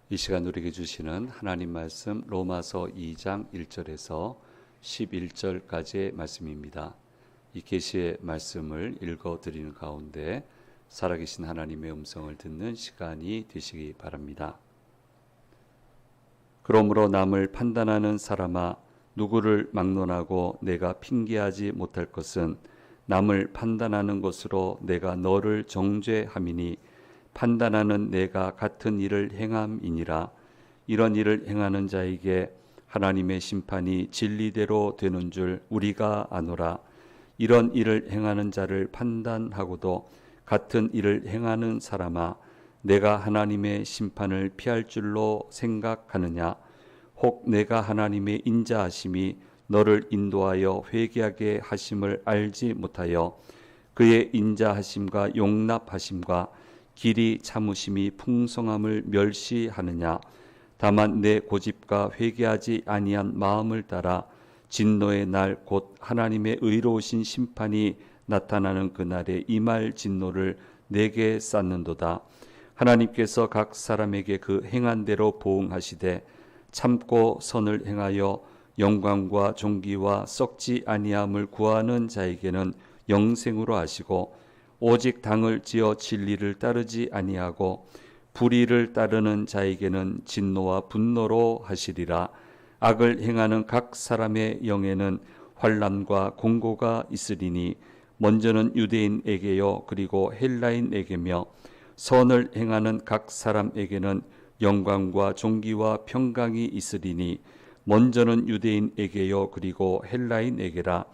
이 시간 우리에게 주시는 하나님 말씀 로마서 2장 1절에서 11절까지의 말씀입니다. 이 계시의 말씀을 읽어 드리는 가운데 살아계신 하나님의 음성을 듣는 시간이 되시기 바랍니다. 그러므로 남을 판단하는 사람아, 누구를 막론하고 내가 핑계하지 못할 것은 남을 판단하는 것으로 내가 너를 정죄함이니 판단하는 내가 같은 일을 행함이니라. 이런 일을 행하는 자에게 하나님의 심판이 진리대로 되는 줄 우리가 아노라. 이런 일을 행하는 자를 판단하고도 같은 일을 행하는 사람아, 내가 하나님의 심판을 피할 줄로 생각하느냐? 혹 내가 하나님의 인자하심이 너를 인도하여 회개하게 하심을 알지 못하여 그의 인자하심과 용납하심과 길이 참으심이 풍성함을 멸시하느냐? 다만 내 고집과 회개하지 아니한 마음을 따라 진노의 날 곧 하나님의 의로우신 심판이 나타나는 그날에 임할 진노를 내게 쌓는도다. 하나님께서 각 사람에게 그 행한 대로 보응하시되 참고 선을 행하여 영광과 존귀와 썩지 아니함을 구하는 자에게는 영생으로 하시고, 오직 당을 지어 진리를 따르지 아니하고 불의를 따르는 자에게는 진노와 분노로 하시리라. 악을 행하는 각 사람의 영에는 환난과 공고가 있으리니 먼저는 유대인에게요 그리고 헬라인에게며 선을 행하는 각 사람에게는 영광과 존귀와 평강이 있으리니 먼저는 유대인에게요 그리고 헬라인에게라.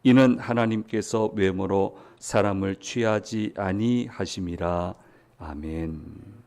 이는 하나님께서 외모로 사람을 취하지 아니하심이라. 아멘.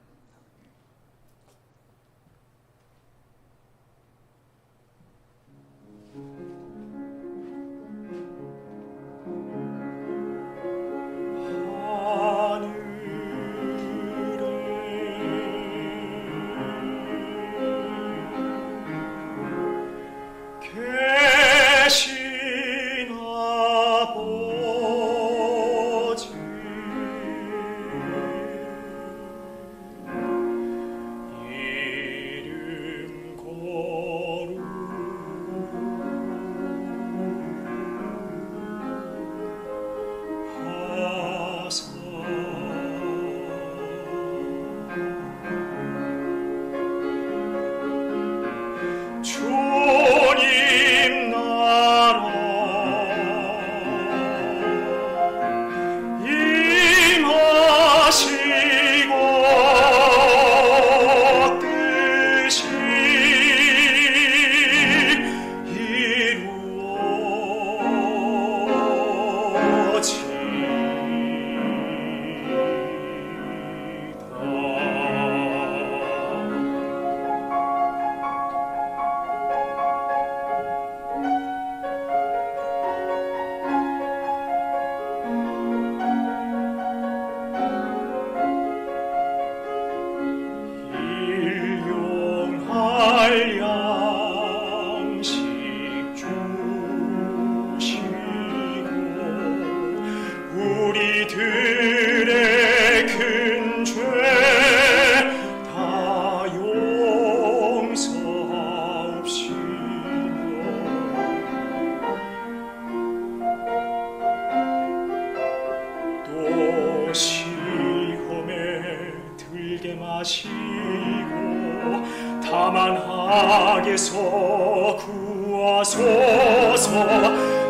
다만 악에서 구하소서.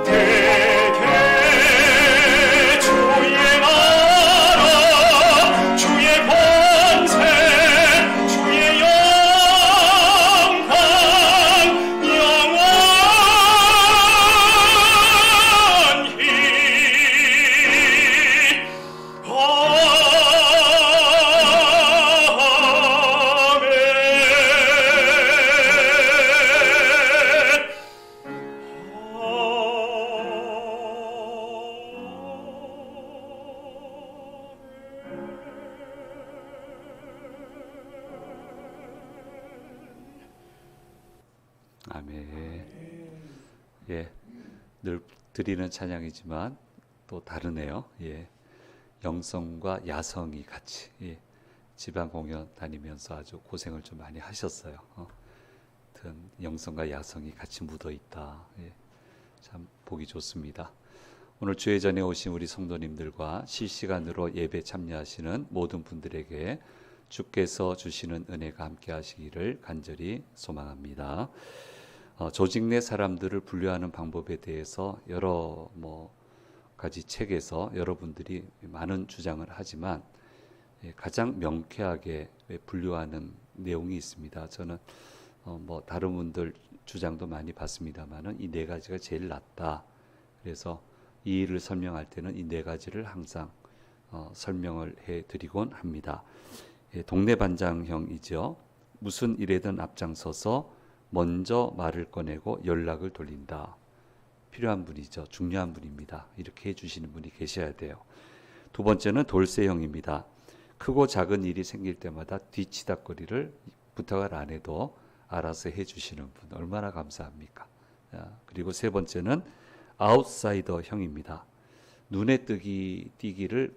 대개 주의 나라 주의 권세 주의 영광 아멘. 예, 늘 드리는 찬양이지만 또 다르네요. 예, 영성과 야성이 같이 지방 공연 다니면서 아주 고생을 좀 많이 하셨어요. 하여튼 영성과 야성이 같이 묻어 있다. 예, 참 보기 좋습니다. 오늘 주회전에 오신 우리 성도님들과 실시간으로 예배 참여하시는 모든 분들에게 주께서 주시는 은혜가 함께 하시기를 간절히 소망합니다. 조직 내 사람들을 분류하는 방법에 대해서 여러 가지 책에서 여러분들이 많은 주장을 하지만 가장 명쾌하게 분류하는 내용이 있습니다. 저는 다른 분들 주장도 많이 봤습니다만은 이 네 가지가 제일 낫다. 그래서 이 일을 설명할 때는 이 네 가지를 항상 설명을 해드리곤 합니다. 동네 반장형이죠. 무슨 일에든 앞장서서 먼저 말을 꺼내고 연락을 돌린다. 필요한 분이죠. 중요한 분입니다. 이렇게 해주시는 분이 계셔야 돼요. 두 번째는 돌쇠형입니다. 크고 작은 일이 생길 때마다 뒤치다거리를 부탁을 안 해도 알아서 해주시는 분 얼마나 감사합니까? 그리고 세 번째는 아웃사이더형입니다. 눈에 띄기를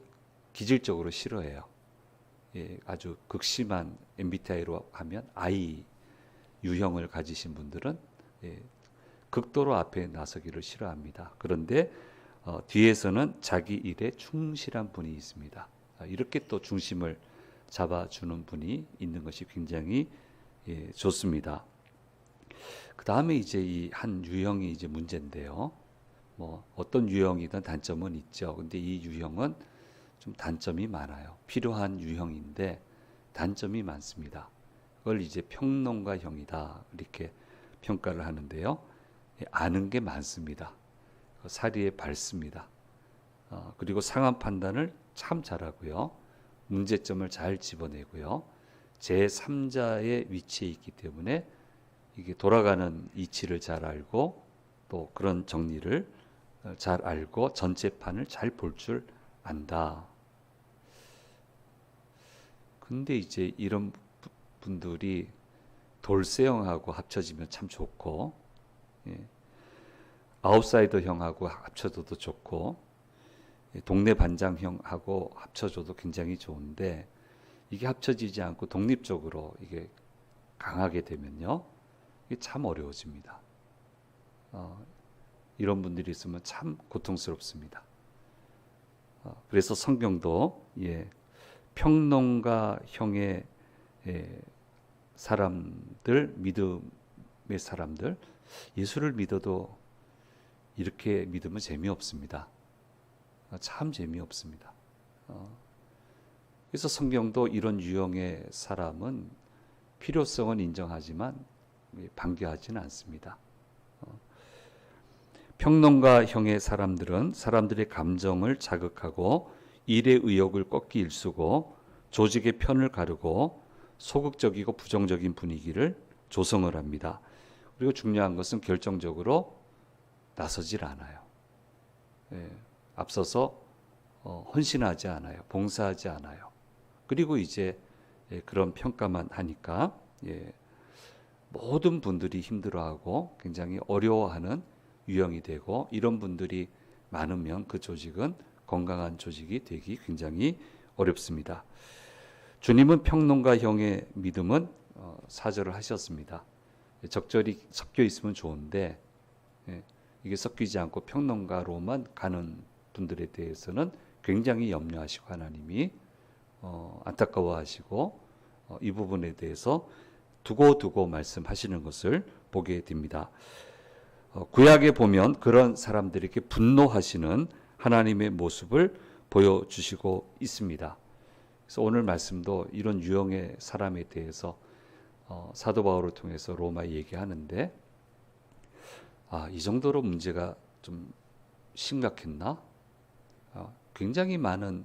기질적으로 싫어해요. 아주 극심한 MBTI로 하면 I 유형을 가지신 분들은 극도로 앞에 나서기를 싫어합니다. 그런데 뒤에서는 자기 일에 충실한 분이 있습니다. 이렇게 또 중심을 잡아주는 분이 있는 것이 굉장히 좋습니다. 그 다음에 이제 이 한 유형이 이제 문제인데요. 어떤 유형이든 단점은 있죠. 근데 이 유형은 좀 단점이 많아요. 필요한 유형인데 단점이 많습니다. 그걸 이제 평론가형이다 이렇게 평가를 하는데요. 아는 게 많습니다. 사리에 밝습니다. 그리고 상황 판단을 참 잘하고요. 문제점을 잘 집어내고요. 제3자의 위치에 있기 때문에 이게 돌아가는 이치를 잘 알고 또 그런 정리를 잘 알고 전체판을 잘 볼 줄 안다. 근데 이제 이런 분들이 돌쇠형하고 합쳐지면 참 좋고, 아웃사이더형하고 합쳐져도 좋고, 동네 반장형하고 합쳐져도 굉장히 좋은데, 이게 합쳐지지 않고 독립적으로 이게 강하게 되면요, 이게 참 어려워집니다. 이런 분들이 있으면 참 고통스럽습니다. 그래서 성경도 평론가형의 사람들, 믿음의 사람들, 예수를 믿어도 이렇게 믿으면 재미없습니다. 참 재미없습니다. 그래서 성경도 이런 유형의 사람은 필요성은 인정하지만 반겨하지는 않습니다. 평론가형의 사람들은 사람들의 감정을 자극하고 일의 의욕을 꺾기 일쑤고 조직의 편을 가르고 소극적이고 부정적인 분위기를 조성을 합니다. 그리고 중요한 것은 결정적으로 나서질 않아요. 앞서서 헌신하지 않아요. 봉사하지 않아요. 그리고 이제 그런 평가만 하니까 모든 분들이 힘들어하고 굉장히 어려워하는 유형이 되고, 이런 분들이 많으면 그 조직은 건강한 조직이 되기 굉장히 어렵습니다. 주님은 평론가형의 믿음은 사절을 하셨습니다. 적절히 섞여 있으면 좋은데 이게 섞이지 않고 평론가로만 가는 분들에 대해서는 굉장히 염려하시고 하나님이 안타까워하시고 이 부분에 대해서 두고 말씀하시는 것을 보게 됩니다. 구약에 보면 그런 사람들에게 분노하시는 하나님의 모습을 보여주시고 있습니다. 그래서 오늘 말씀도 이런 유형의 사람에 대해서 사도 바울을 통해서 로마에 얘기하는데, 이 정도로 문제가 좀 심각했나? 굉장히 많은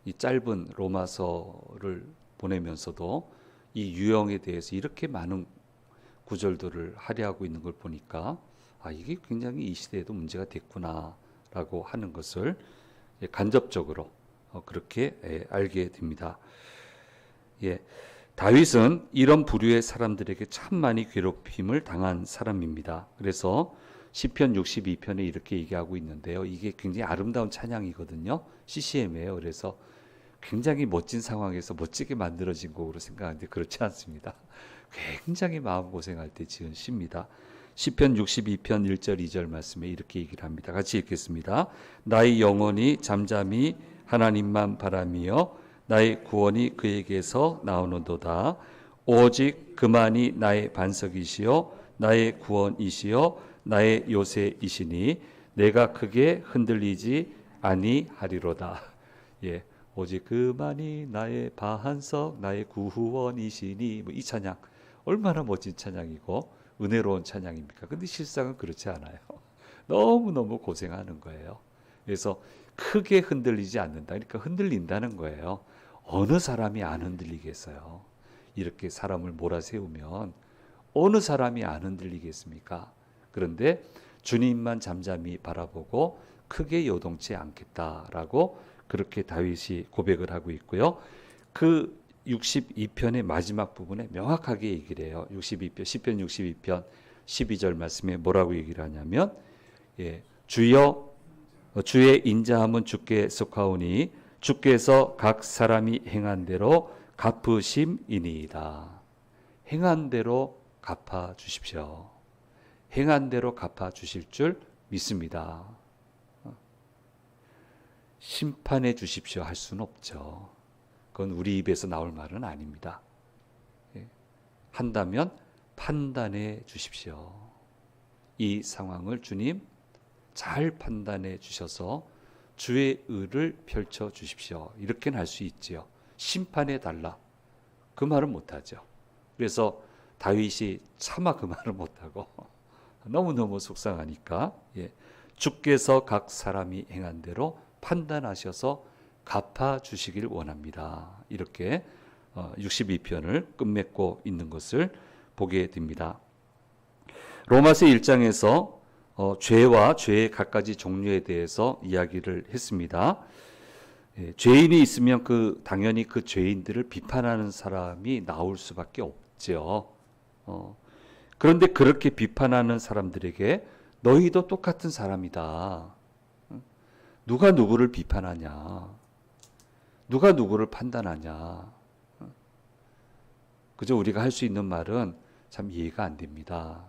이 짧은 로마서를 보내면서도 이 유형에 대해서 이렇게 많은 구절들을 할애하고 있는 걸 보니까 이게 굉장히 이 시대에도 문제가 됐구나라고 하는 것을 간접적으로 그렇게 알게 됩니다. 다윗은 이런 부류의 사람들에게 참 많이 괴롭힘을 당한 사람입니다. 그래서 시편 62편에 이렇게 얘기하고 있는데요. 이게 굉장히 아름다운 찬양이거든요. CCM이에요. 그래서 굉장히 멋진 상황에서 멋지게 만들어진 곡으로 생각하는데 그렇지 않습니다. 굉장히 마음고생할 때 지은 시입니다. 시편 62편 1절 2절 말씀에 이렇게 얘기를 합니다. 같이 읽겠습니다. 나의 영혼이 잠잠히 하나님만 바라며 나의 구원이 그에게서 나오는도다. 오직 그만이 나의 반석이시요 나의 구원이시요 나의 요새이시니 내가 크게 흔들리지 아니하리로다. 예, 오직 그만이 나의 반석 나의 구원이시니 이 찬양 얼마나 멋진 찬양이고 은혜로운 찬양입니까? 근데 실상은 그렇지 않아요. 너무너무 고생하는 거예요. 그래서 크게 흔들리지 않는다. 그러니까 흔들린다는 거예요. 어느 사람이 안 흔들리겠어요? 이렇게 사람을 몰아세우면 어느 사람이 안 흔들리겠습니까? 그런데 주님만 잠잠히 바라보고 크게 요동치 않겠다라고 그렇게 다윗이 고백을 하고 있고요. 그 62편의 마지막 부분에 명확하게 얘기를 해요. 62편, 시편 62편 12절 말씀에 뭐라고 얘기를 하냐면 주여 주의 인자함은 주께 속하오니 주께서 각 사람이 행한 대로 갚으심이니이다. 행한 대로 갚아 주십시오. 행한 대로 갚아 주실 줄 믿습니다. 심판해 주십시오 할 수는 없죠. 그건 우리 입에서 나올 말은 아닙니다. 한다면 판단해 주십시오. 이 상황을 주님 잘 판단해 주셔서 주의 의를 펼쳐 주십시오. 이렇게는 할 수 있지요. 심판해 달라. 그 말은 못하죠. 그래서 다윗이 차마 그 말을 못하고 너무너무 속상하니까 주께서 각 사람이 행한 대로 판단하셔서 갚아주시길 원합니다. 이렇게 62편을 끝맺고 있는 것을 보게 됩니다. 로마서 1장에서 죄와 죄의 갖가지 종류에 대해서 이야기를 했습니다. 죄인이 있으면 당연히 그 죄인들을 비판하는 사람이 나올 수밖에 없죠. 그런데 그렇게 비판하는 사람들에게 너희도 똑같은 사람이다. 누가 누구를 비판하냐? 누가 누구를 판단하냐? 그저 우리가 할 수 있는 말은 참 이해가 안 됩니다.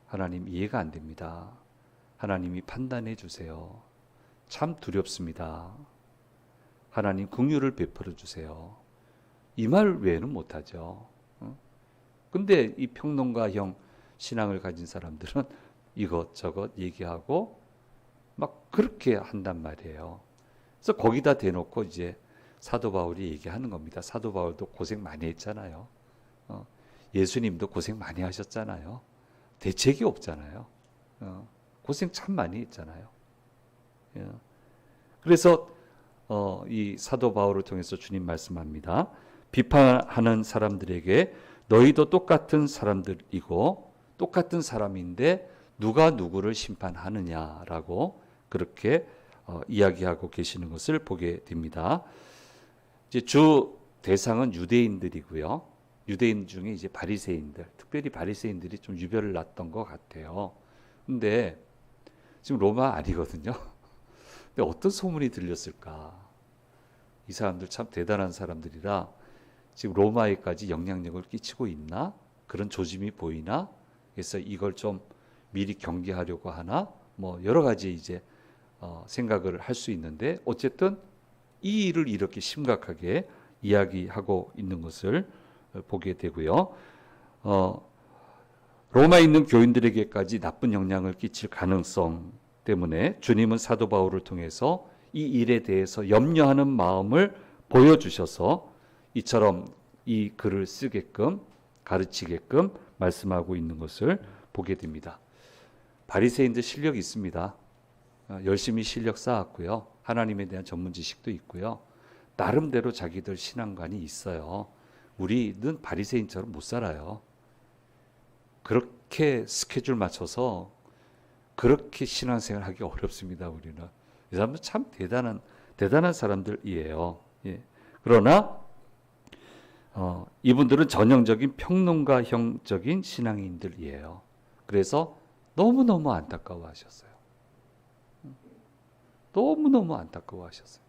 하나님 이해가 안 됩니다. 하나님이 판단해 주세요. 참 두렵습니다. 하나님 긍휼을 베풀어 주세요. 이 말 외에는 못하죠. 근데 이 평론가형 신앙을 가진 사람들은 이것저것 얘기하고 막 그렇게 한단 말이에요. 그래서 거기다 대놓고 이제 사도 바울이 얘기하는 겁니다. 사도 바울도 고생 많이 했잖아요. 예수님도 고생 많이 하셨잖아요. 대책이 없잖아요. 고생 참 많이 했잖아요. 그래서 이 사도 바울을 통해서 주님 말씀합니다. 비판하는 사람들에게 너희도 똑같은 사람들이고 똑같은 사람인데 누가 누구를 심판하느냐라고 그렇게 이야기하고 계시는 것을 보게 됩니다. 이제 주 대상은 유대인들이고요. 유대인 중에 이제 바리새인들, 특별히 바리새인들이 좀 유별을 놨던 것 같아요. 근데 지금 로마 아니거든요. 근데 어떤 소문이 들렸을까? 이 사람들 참 대단한 사람들이라 지금 로마에까지 영향력을 끼치고 있나? 그런 조짐이 보이나? 그래서 이걸 좀 미리 경계하려고 하나? 뭐 여러 가지 이제 생각을 할 수 있는데 어쨌든 이 일을 이렇게 심각하게 이야기하고 있는 것을 보게 되고요. 로마에 있는 교인들에게까지 나쁜 영향을 끼칠 가능성 때문에 주님은 사도 바울을 통해서 이 일에 대해서 염려하는 마음을 보여주셔서 이처럼 이 글을 쓰게끔 가르치게끔 말씀하고 있는 것을 보게 됩니다. 바리새인들 실력이 있습니다. 열심히 실력 쌓았고요. 하나님에 대한 전문 지식도 있고요. 나름대로 자기들 신앙관이 있어요. 우리는 바리새인처럼 못 살아요. 그렇게 스케줄 맞춰서 그렇게 신앙생활 하기 어렵습니다. 우리는. 이 사람들 참 대단한 사람들이에요. 그러나 이분들은 전형적인 평론가형적인 신앙인들이에요. 그래서 너무너무 안타까워하셨어요. 너무너무 안타까워하셨어요.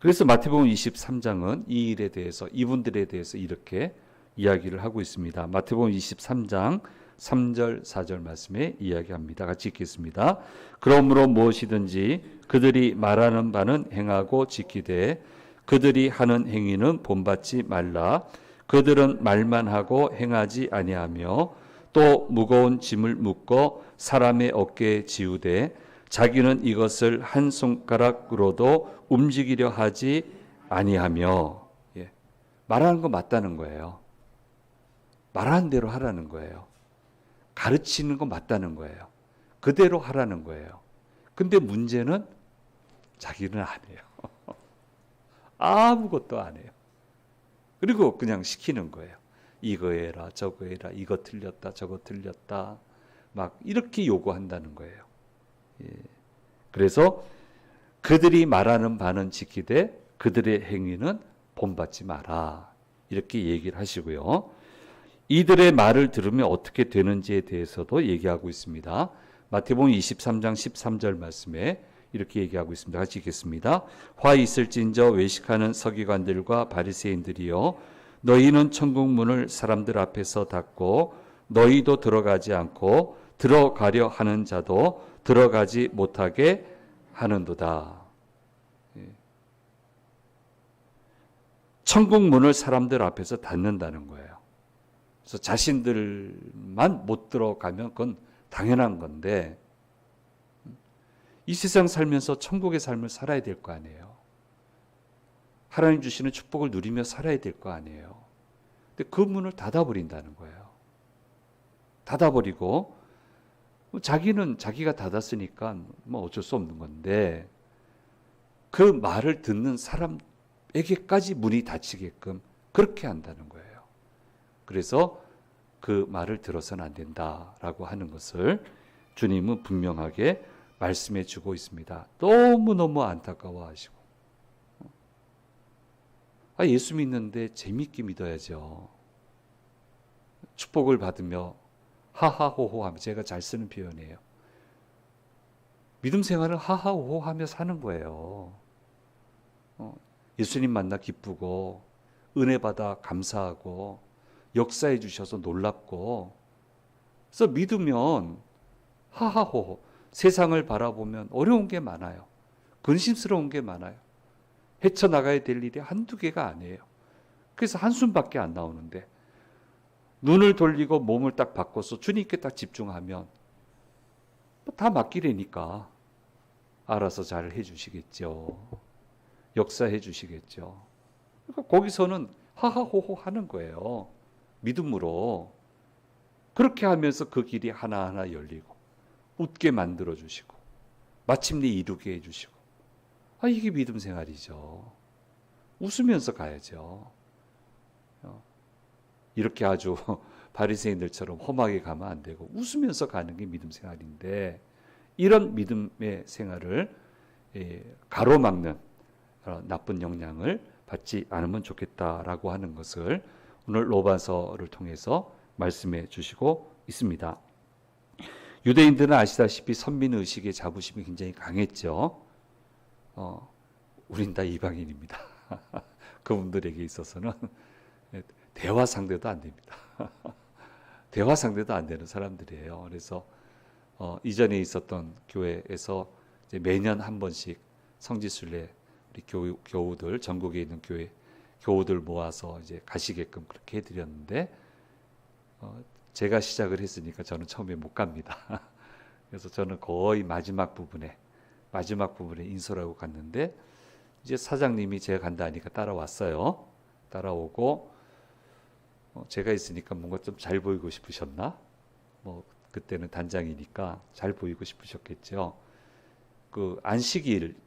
그래서 마태복음 23장은 이 일에 대해서 이분들에 대해서 이렇게 이야기를 하고 있습니다. 마태복음 23장 3절 4절 말씀에 이야기합니다. 같이 읽겠습니다. 그러므로 무엇이든지 그들이 말하는 바는 행하고 지키되 그들이 하는 행위는 본받지 말라. 그들은 말만 하고 행하지 아니하며 또 무거운 짐을 묶어 사람의 어깨에 지우되 자기는 이것을 한 손가락으로도 움직이려 하지 아니하며. 예. 말하는 거 맞다는 거예요. 말하는 대로 하라는 거예요. 가르치는 거 맞다는 거예요. 그대로 하라는 거예요. 근데 문제는 자기는 안 해요. 아무것도 안 해요. 그리고 그냥 시키는 거예요. 이거 해라, 저거 해라, 이거 틀렸다, 저거 틀렸다. 막 이렇게 요구한다는 거예요. 예. 그래서 그들이 말하는 바는 지키되 그들의 행위는 본받지 마라. 이렇게 얘기를 하시고요. 이들의 말을 들으면 어떻게 되는지에 대해서도 얘기하고 있습니다. 마태복음 23장 13절 말씀에 이렇게 얘기하고 있습니다. 같이 읽겠습니다. 화 있을진저 외식하는 서기관들과 바리새인들이여 너희는 천국 문을 사람들 앞에서 닫고 너희도 들어가지 않고 들어가려 하는 자도 들어가지 못하게 하는도다. 천국 문을 사람들 앞에서 닫는다는 거예요. 그래서 자신들만 못 들어가면 그건 당연한 건데 이 세상 살면서 천국의 삶을 살아야 될 거 아니에요. 하나님 주시는 축복을 누리며 살아야 될 거 아니에요. 근데 그 문을 닫아버린다는 거예요. 닫아버리고 자기는 자기가 닫았으니까 뭐 어쩔 수 없는 건데 그 말을 듣는 사람에게까지 문이 닫히게끔 그렇게 한다는 거예요. 그래서 그 말을 들어서는 안 된다라고 하는 것을 주님은 분명하게 말씀해 주고 있습니다. 너무너무 안타까워하시고 예수 믿는데 재밌게 믿어야죠. 축복을 받으며 하하호호 하며, 제가 잘 쓰는 표현이에요. 믿음 생활을 하하호호 하며 사는 거예요. 예수님 만나 기쁘고 은혜 받아 감사하고 역사해 주셔서 놀랍고, 그래서 믿으면 하하호호, 세상을 바라보면 어려운 게 많아요. 근심스러운 게 많아요. 헤쳐나가야 될 일이 한두 개가 아니에요. 그래서 한숨밖에 안 나오는데 눈을 돌리고 몸을 딱 바꿔서 주님께 딱 집중하면 다 맡기려니까 알아서 잘 해주시겠죠. 역사해 주시겠죠. 그러니까 거기서는 하하호호 하는 거예요. 믿음으로. 그렇게 하면서 그 길이 하나하나 열리고 웃게 만들어 주시고 마침내 이루게 해 주시고, 이게 믿음 생활이죠. 웃으면서 가야죠. 이렇게 아주 바리새인들처럼 험하게 가면 안 되고 웃으면서 가는 게 믿음 생활인데, 이런 믿음의 생활을 가로막는 나쁜 영향을 받지 않으면 좋겠다라고 하는 것을 오늘 로마서를 통해서 말씀해 주시고 있습니다. 유대인들은 아시다시피 선민의식의 자부심이 굉장히 강했죠. 우린 다 이방인입니다. 그분들에게 있어서는 대화 상대도 안 됩니다. 대화 상대도 안 되는 사람들이에요. 그래서 이전에 있었던 교회에서 이제 매년 한 번씩 성지순례 우리 교우들, 전국에 있는 교회 교우들 모아서 이제 가시게끔 그렇게 해드렸는데, 제가 시작을 했으니까 저는 처음에 못 갑니다. 그래서 저는 거의 마지막 부분에 인솔하고 갔는데, 이제 사장님이 제가 간다 하니까 따라왔어요. 따라오고 제가 있으니까 뭔가 좀 잘 보이고 싶으셨나? 뭐 그때는 단장이니까 잘 보이고 싶으셨겠죠. 그 안식일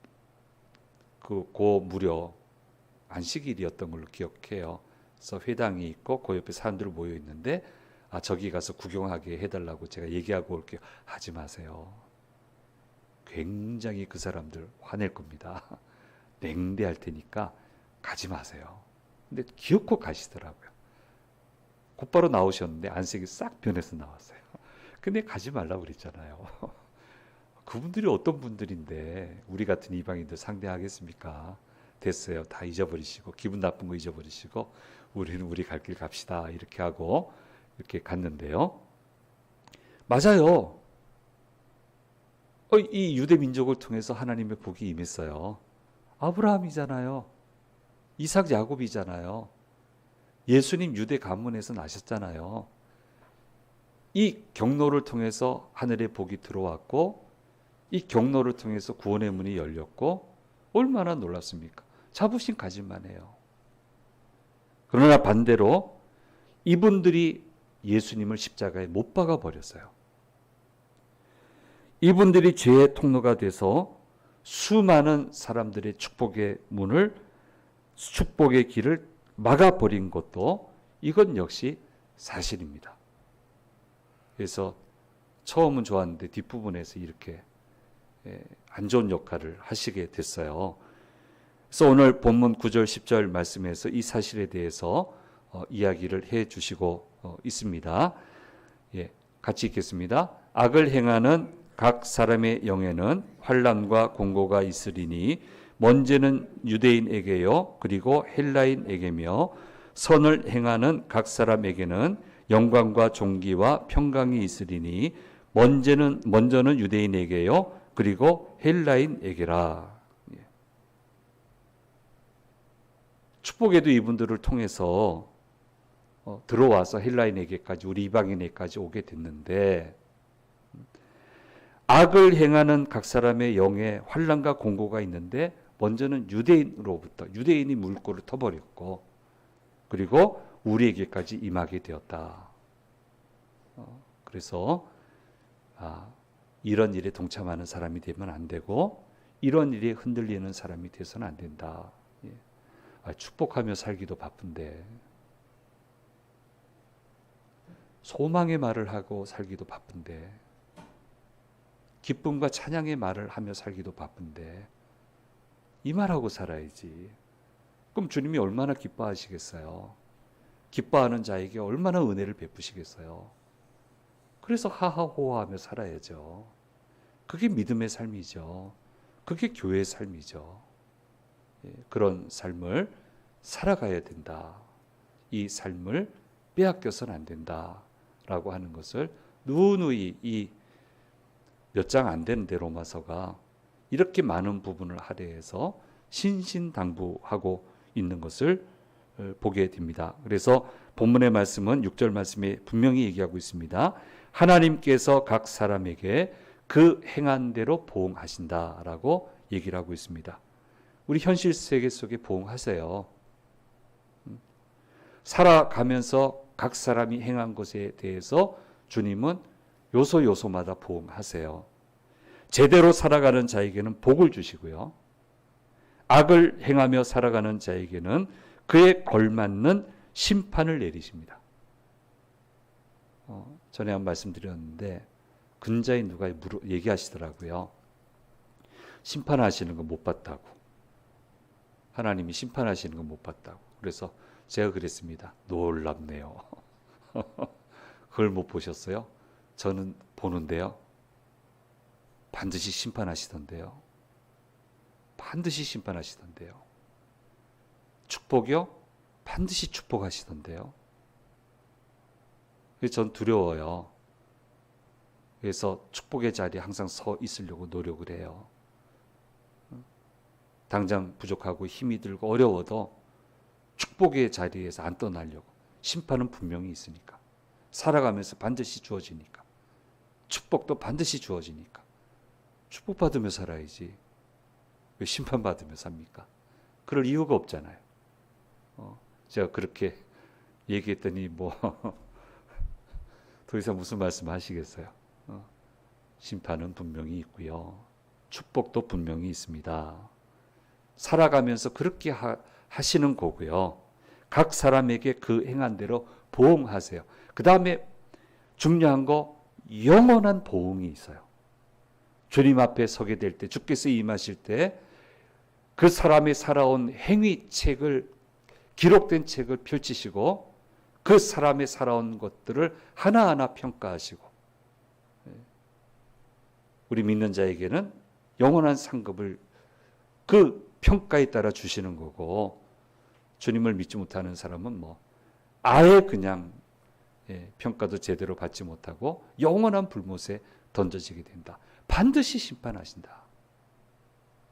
고 무렵 안식일이었던 걸로 기억해요. 그래서 회당이 있고 그 옆에 사람들 모여 있는데, 저기 가서 구경하게 해달라고 제가 얘기하고 올게요. 하지 마세요. 굉장히 그 사람들 화낼 겁니다. 냉대할 테니까 가지 마세요. 근데 기어코 가시더라고요. 곧바로 나오셨는데 안색이 싹 변해서 나왔어요. 근데 가지 말라고 그랬잖아요. 그분들이 어떤 분들인데 우리 같은 이방인들 상대하겠습니까? 됐어요. 다 잊어버리시고 기분 나쁜 거 잊어버리시고 우리는 우리 갈 길 갑시다 이렇게 하고 이렇게 갔는데요. 맞아요. 이 유대 민족을 통해서 하나님의 복이 임했어요. 아브라함이잖아요. 이삭 야곱이잖아요. 예수님 유대 가문에서 나셨잖아요. 이 경로를 통해서 하늘의 복이 들어왔고 이 경로를 통해서 구원의 문이 열렸고 얼마나 놀랍습니까? 자부심 가질만 해요. 그러나 반대로 이분들이 예수님을 십자가에 못 박아 버렸어요. 이분들이 죄의 통로가 돼서 수많은 사람들의 축복의 문을, 축복의 길을 막아버린 것도 이건 역시 사실입니다. 그래서 처음은 좋았는데 뒷부분에서 이렇게 안 좋은 역할을 하시게 됐어요. 그래서 오늘 본문 9절 10절 말씀에서 이 사실에 대해서 이야기를 해 주시고 있습니다. 같이 읽겠습니다. 악을 행하는 각 사람의 영에는 환난과 공고가 있으리니 먼저는 유대인에게요 그리고 헬라인에게며 선을 행하는 각 사람에게는 영광과 존귀와 평강이 있으리니 먼저는 유대인에게요 그리고 헬라인에게라. 축복에도 이분들을 통해서 들어와서 헬라인에게까지 우리 이방인에게까지 오게 됐는데 악을 행하는 각 사람의 영에 환난과 공고가 있는데 먼저는 유대인이 물꼬를 터버렸고 그리고 우리에게까지 임하게 되었다. 그래서 이런 일에 동참하는 사람이 되면 안 되고 이런 일에 흔들리는 사람이 돼서는 안 된다. 축복하며 살기도 바쁜데 소망의 말을 하고 살기도 바쁜데 기쁨과 찬양의 말을 하며 살기도 바쁜데 이 말하고 살아야지. 그럼 주님이 얼마나 기뻐하시겠어요? 기뻐하는 자에게 얼마나 은혜를 베푸시겠어요? 그래서 하하호하하며 살아야죠. 그게 믿음의 삶이죠. 그게 교회의 삶이죠. 그런 삶을 살아가야 된다. 이 삶을 빼앗겨서는 안 된다라고 하는 것을 누누이 이 몇 장 안 되는데 로마서가 이렇게 많은 부분을 할애해서 신신당부하고 있는 것을 보게 됩니다. 그래서 본문의 말씀은 6절 말씀에 분명히 얘기하고 있습니다. 하나님께서 각 사람에게 그 행한 대로 보응하신다라고 얘기를 하고 있습니다. 우리 현실 세계 속에 보응하세요. 살아가면서 각 사람이 행한 것에 대해서 주님은 요소요소마다 보응하세요. 제대로 살아가는 자에게는 복을 주시고요. 악을 행하며 살아가는 자에게는 그에 걸맞는 심판을 내리십니다. 전에 한 말씀드렸는데 근자인 누가 얘기하시더라고요. 심판하시는 거 못 봤다고. 하나님이 심판하시는 거 못 봤다고. 그래서 제가 그랬습니다. 놀랍네요. 그걸 못 보셨어요? 저는 보는데요. 반드시 심판하시던데요. 반드시 심판하시던데요. 축복이요? 반드시 축복하시던데요. 그래서 전 두려워요. 그래서 축복의 자리에 항상 서 있으려고 노력을 해요. 당장 부족하고 힘이 들고 어려워도 축복의 자리에서 안 떠나려고. 심판은 분명히 있으니까. 살아가면서 반드시 주어지니까. 축복도 반드시 주어지니까. 축복받으며 살아야지. 왜 심판받으며 삽니까? 그럴 이유가 없잖아요. 제가 그렇게 얘기했더니 더 이상 무슨 말씀 하시겠어요? 심판은 분명히 있고요. 축복도 분명히 있습니다. 살아가면서 그렇게 하시는 거고요. 각 사람에게 그 행한 대로 보응하세요. 그 다음에 중요한 거 영원한 보응이 있어요. 주님 앞에 서게 될 때, 주께서 임하실 때 그 사람이 살아온 행위책을, 기록된 책을 펼치시고 그 사람의 살아온 것들을 하나하나 평가하시고 우리 믿는 자에게는 영원한 상급을 그 평가에 따라 주시는 거고, 주님을 믿지 못하는 사람은 뭐 아예 그냥 평가도 제대로 받지 못하고 영원한 불못에 던져지게 된다. 반드시 심판하신다.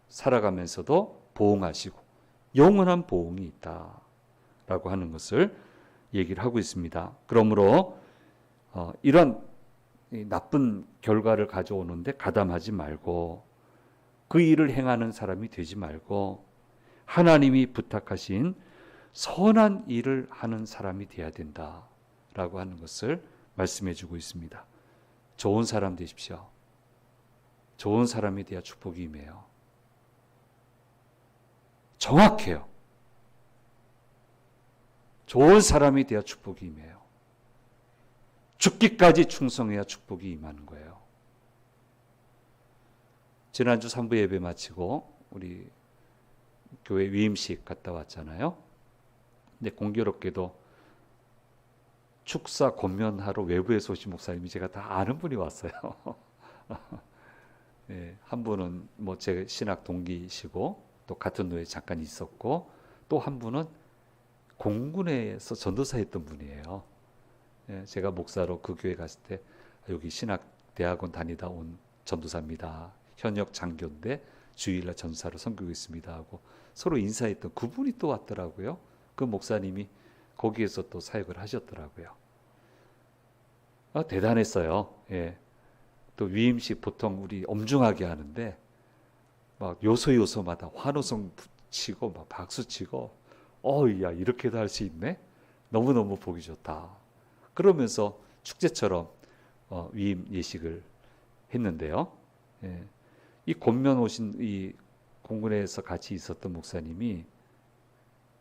살아가면서도 보응하시고 영원한 보응이 있다라고 하는 것을 얘기를 하고 있습니다. 그러므로 이런 나쁜 결과를 가져오는데 가담하지 말고 그 일을 행하는 사람이 되지 말고 하나님이 부탁하신 선한 일을 하는 사람이 되어야 된다라고 하는 것을 말씀해 주고 있습니다. 좋은 사람 되십시오. 좋은 사람이 되어야 축복이 임해요. 정확해요. 좋은 사람이 되어야 축복이 임해요. 죽기까지 충성해야 축복이 임하는 거예요. 지난주 3부 예배 마치고 우리 교회 위임식 갔다 왔잖아요. 근데 공교롭게도 축사 권면하러 외부에서 오신 목사님이 제가 다 아는 분이 왔어요. 네, 한 분은 뭐 제 신학 동기시고 또 같은 노예에 잠깐 있었고 또 한 분은 공군에서 전도사 했던 분이에요. 네, 제가 목사로 그 교회 갔을 때 여기 신학대학원 다니다 온 전도사입니다. 현역 장교인데 주일날 전사로 섬기고 있습니다 하고 서로 인사했던 그분이 또 왔더라고요. 그 목사님이 거기에서 또 사역을 하셨더라고요. 대단했어요. 예. 또 위임식 보통 우리 엄중하게 하는데 막 요소요소마다 환호성 치고 막 박수 치고 야 이렇게도 할 수 있네. 너무너무 보기 좋다. 그러면서 축제처럼 위임 예식을 했는데요. 예. 이 권면 오신 이 공군에서 같이 있었던 목사님이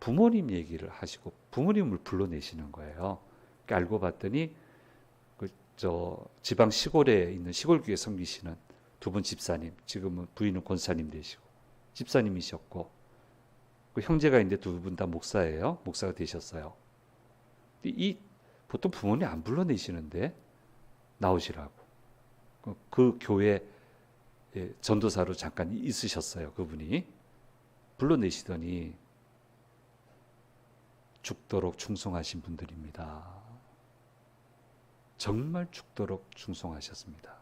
부모님 얘기를 하시고 부모님을 불러내시는 거예요. 그러니까 알고 봤더니 지방 시골에 있는 시골교회 섬기시는 두 분 집사님, 지금은 부인은 권사님 되시고 집사님이셨고 그 형제가 있는데 두 분 다 목사예요. 목사가 되셨어요. 이 보통 부모님 안 불러내시는데 나오시라고. 그 교회 전도사로 잠깐 있으셨어요. 그분이 불러내시더니 죽도록 충성하신 분들입니다. 정말 죽도록 충성하셨습니다.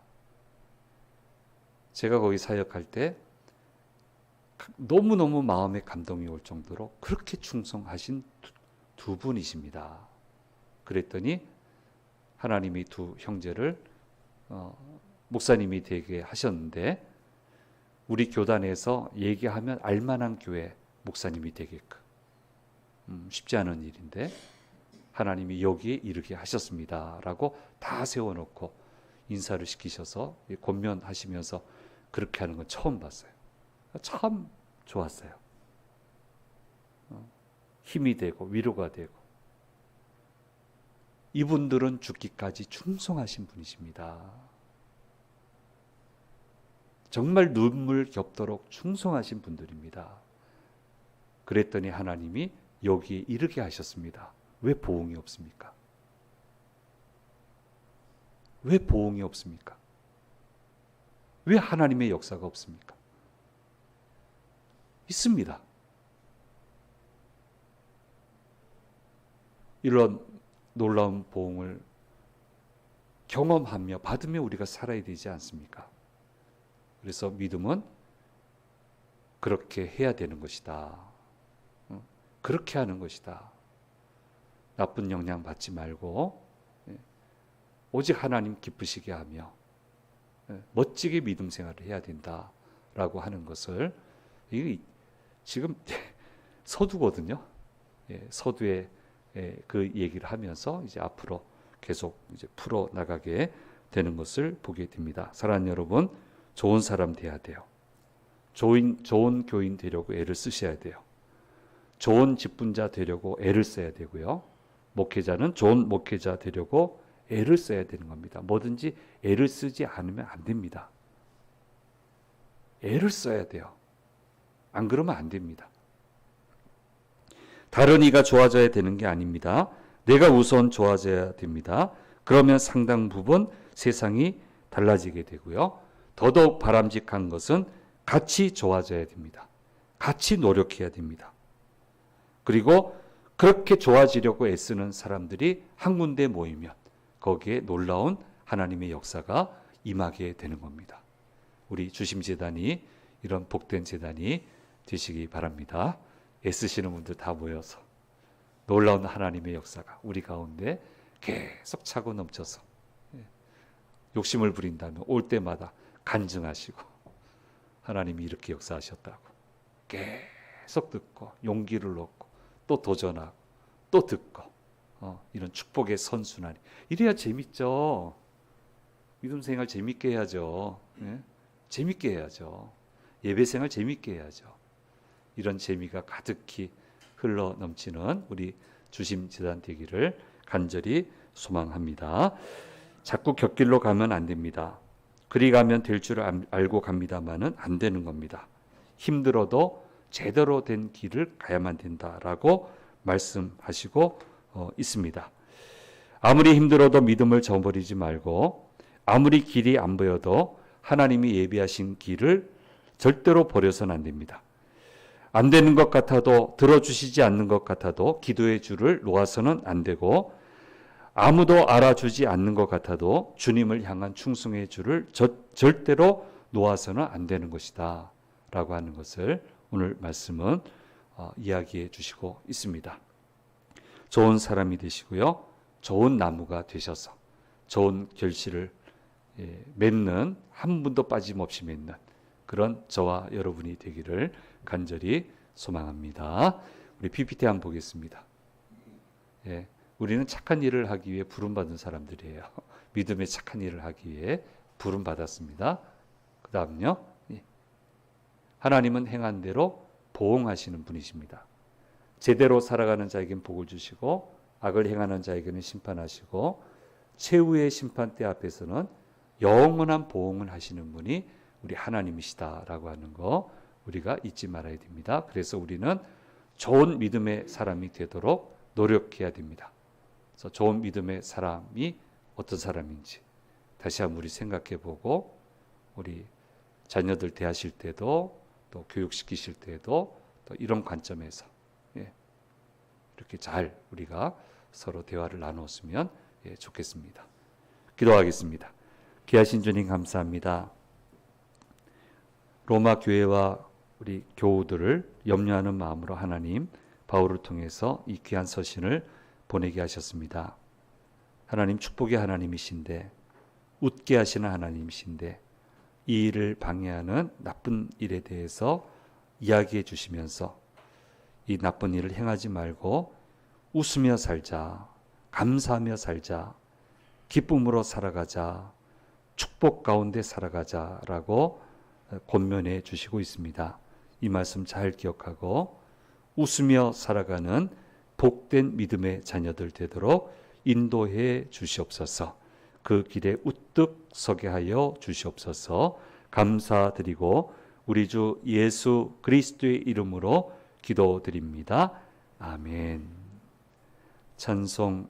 제가 거기 사역할 때 너무너무 마음에 감동이 올 정도로 그렇게 충성하신 두 분이십니다. 그랬더니 하나님이 두 형제를 목사님이 되게 하셨는데 우리 교단에서 얘기하면 알만한 교회 목사님이 되게끔 쉽지 않은 일인데 하나님이 여기에 이르게 하셨습니다 라고 다 세워놓고 인사를 시키셔서 권면하시면서 그렇게 하는 건 처음 봤어요. 참 좋았어요. 힘이 되고 위로가 되고 이분들은 죽기까지 충성하신 분이십니다. 정말 눈물 겹도록 충성하신 분들입니다. 그랬더니 하나님이 여기에 이르게 하셨습니다. 왜 보응이 없습니까? 왜 보응이 없습니까? 왜 하나님의 역사가 없습니까? 있습니다. 이런 놀라운 보응을 경험하며 받으며 우리가 살아야 되지 않습니까? 그래서 믿음은 그렇게 해야 되는 것이다. 그렇게 하는 것이다. 나쁜 영향 받지 말고 오직 하나님 기쁘시게 하며 멋지게 믿음 생활을 해야 된다라고 하는 것을 이게 지금 서두거든요. 서두에 그 얘기를 하면서 이제 앞으로 계속 이제 풀어 나가게 되는 것을 보게 됩니다. 사랑하는 여러분, 좋은 사람 돼야 돼요. 좋은 교인 되려고 애를 쓰셔야 돼요. 좋은 직분자 되려고 애를 써야 되고요. 목회자는 좋은 목회자 되려고 애를 써야 되는 겁니다. 뭐든지 애를 쓰지 않으면 안 됩니다. 애를 써야 돼요. 안 그러면 안 됩니다. 다른 이가 좋아져야 되는 게 아닙니다. 내가 우선 좋아져야 됩니다. 그러면 상당 부분 세상이 달라지게 되고요. 더더욱 바람직한 것은 같이 좋아져야 됩니다. 같이 노력해야 됩니다. 그리고 그렇게 좋아지려고 애쓰는 사람들이 한 군데 모이면 거기에 놀라운 하나님의 역사가 임하게 되는 겁니다. 우리 주심재단이 이런 복된 재단이 되시기 바랍니다. 애쓰시는 분들 다 모여서 놀라운 하나님의 역사가 우리 가운데 계속 차고 넘쳐서 욕심을 부린다면 올 때마다 간증하시고 하나님이 이렇게 역사하셨다고 계속 듣고 용기를 얻고 또 도전하고 또 듣고 이런 축복의 선순환이 이래야 재밌죠. 믿음 생활 재밌게 해야죠. 재밌게 해야죠. 예배 생활 재밌게 해야죠. 이런 재미가 가득히 흘러 넘치는 우리 주심재단 되기를 간절히 소망합니다. 자꾸 곁길로 가면 안 됩니다. 그리 가면 될 줄 알고 갑니다만은 안 되는 겁니다. 힘들어도 제대로 된 길을 가야만 된다라고 말씀하시고 있습니다. 아무리 힘들어도 믿음을 저버리지 말고 아무리 길이 안 보여도 하나님이 예비하신 길을 절대로 버려서는 안 됩니다. 안 되는 것 같아도 들어주시지 않는 것 같아도 기도의 줄을 놓아서는 안 되고 아무도 알아주지 않는 것 같아도 주님을 향한 충성의 줄을 절대로 놓아서는 안 되는 것이다 라고 하는 것을 오늘 말씀은 이야기해 주시고 있습니다. 좋은 사람이 되시고요. 좋은 나무가 되셔서 좋은 결실을 맺는 한 분도 빠짐없이 맺는 그런 저와 여러분이 되기를 간절히 소망합니다. 우리 PPT 한번 보겠습니다. 우리는 착한 일을 하기 위해 부름받은 사람들이에요. 믿음의 착한 일을 하기 위해 부름받았습니다. 그 다음요. 하나님은 행한 대로 보응하시는 분이십니다. 제대로 살아가는 자에게는 복을 주시고 악을 행하는 자에게는 심판하시고 최후의 심판대 앞에서는 영원한 보응을 하시는 분이 우리 하나님이시다라고 하는 거 우리가 잊지 말아야 됩니다. 그래서 우리는 좋은 믿음의 사람이 되도록 노력해야 됩니다. 그래서 좋은 믿음의 사람이 어떤 사람인지 다시 한번 우리 생각해 보고 우리 자녀들 대하실 때도 또 교육시키실 때도 또 이런 관점에서 이렇게 잘 우리가 서로 대화를 나누었으면 좋겠습니다. 기도하겠습니다. 귀하신 주님 감사합니다. 로마 교회와 우리 교우들을 염려하는 마음으로 하나님 바울을 통해서 이 귀한 서신을 보내게 하셨습니다. 하나님 축복의 하나님이신데 웃게 하시는 하나님이신데 이 일을 방해하는 나쁜 일에 대해서 이야기해 주시면서 이 나쁜 일을 행하지 말고 웃으며 살자, 감사하며 살자, 기쁨으로 살아가자, 축복 가운데 살아가자라고 권면해 주시고 있습니다. 이 말씀 잘 기억하고 웃으며 살아가는 복된 믿음의 자녀들 되도록 인도해 주시옵소서. 그 길에 우뚝 서게 하여 주시옵소서. 감사드리고 우리 주 예수 그리스도의 이름으로 기도드립니다. 아멘. 찬송